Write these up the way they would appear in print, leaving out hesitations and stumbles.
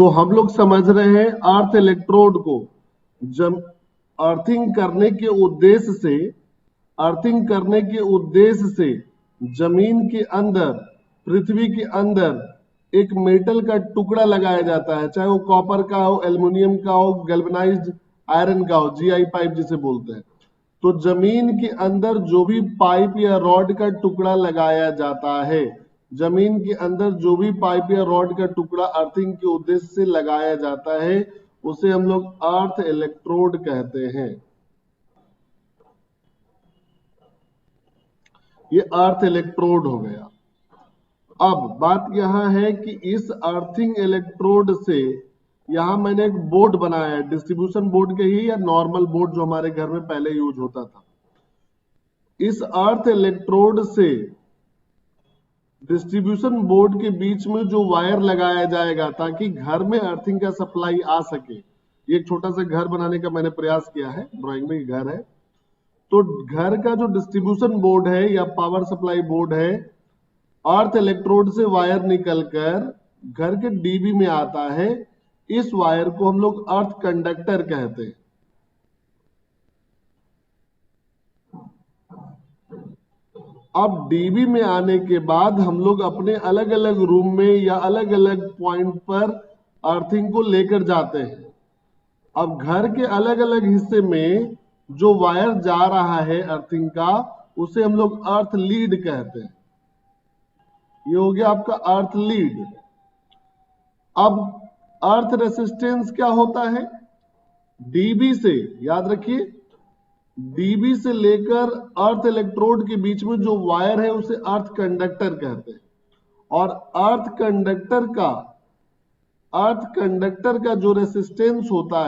तो हम लोग समझ रहे हैं अर्थ इलेक्ट्रोड को जब अर्थिंग करने के उद्देश्य से जमीन के अंदर, पृथ्वी के अंदर एक मेटल का टुकड़ा लगाया जाता है, चाहे वो कॉपर का हो, एल्युमिनियम का हो, गैल्वेनाइज्ड आयरन का हो, जीआई पाइप जिसे बोलते हैं। तो जमीन के अंदर जो भी पाइप या रॉड का टुकड़ा लगाया जाता है, जमीन के अंदर जो भी पाइप या रॉड का टुकड़ा अर्थिंग के उद्देश्य से लगाया जाता है, उसे हम लोग अर्थ इलेक्ट्रोड कहते हैं। ये अर्थ इलेक्ट्रोड हो गया। अब बात यहां है कि इस अर्थिंग इलेक्ट्रोड से यहां मैंने एक बोर्ड बनाया है, डिस्ट्रीब्यूशन बोर्ड के ही या नॉर्मल बोर्ड जो हमारे घर में पहले यूज होता था। इस अर्थ इलेक्ट्रोड से डिस्ट्रीब्यूशन बोर्ड के बीच में जो वायर लगाया जाएगा ताकि घर में अर्थिंग का सप्लाई आ सके, ये एक छोटा सा घर बनाने का मैंने प्रयास किया है, ड्राइंग में घर है। तो घर का जो डिस्ट्रीब्यूशन बोर्ड है या पावर सप्लाई बोर्ड है, अर्थ इलेक्ट्रोड से वायर निकलकर घर के डीबी में आता है। इस वायर को हम लोग अर्थ कंडक्टर कहते हैं। अब डीबी में आने के बाद हम लोग अपने अलग अलग रूम में या अलग अलग पॉइंट पर अर्थिंग को लेकर जाते हैं। अब घर के अलग अलग हिस्से में जो वायर जा रहा है अर्थिंग का, उसे हम लोग अर्थ लीड कहते हैं। ये हो गया आपका अर्थ लीड। अब अर्थ रेसिस्टेंस क्या होता है? डीबी से, याद रखिए, डीबी से लेकर अर्थ इलेक्ट्रोड के बीच में जो वायर है उसे अर्थ कंडक्टर कहते हैं। और अर्थ कंडक्टर का जो रेसिस्टेंस होता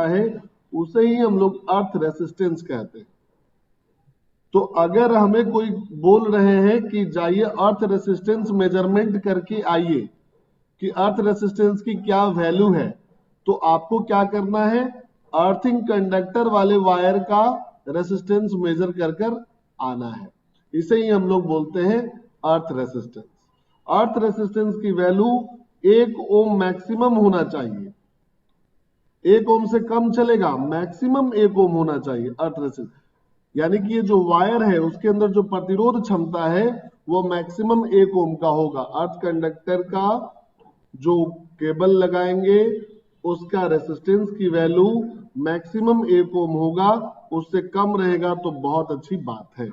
है, उसे ही हम लोग अर्थ रेसिस्टेंस कहते हैं। तो अगर हमें कोई बोल रहे हैं कि जाइए अर्थ रेसिस्टेंस मेजरमेंट करके आइए कि अर्थ रेसिस्टेंस की क्या वैल्यू है, तो आपको क्या करना है? अर्थिंग कंडक्टर वाले वायर का रेसिस्टेंस मेजर कर आना है। इसे ही हम लोग बोलते हैं अर्थ रेसिस्टेंस। अर्थ रेसिस्टेंस की वैल्यू 1 ओम मैक्सिमम होना चाहिए। 1 ओम से कम चलेगा, मैक्सिमम 1 ओम होना चाहिए अर्थ रेसिस्टेंस। यानी कि ये जो वायर है उसके अंदर जो प्रतिरोध क्षमता है वो मैक्सिमम 1 ओम का होगा। अर्थ कंडक्टर का जो केबल लगाएंगे उसका रेसिस्टेंस की वैल्यू मैक्सिमम 1 ओम होगा, उससे कम रहेगा तो बहुत अच्छी बात है।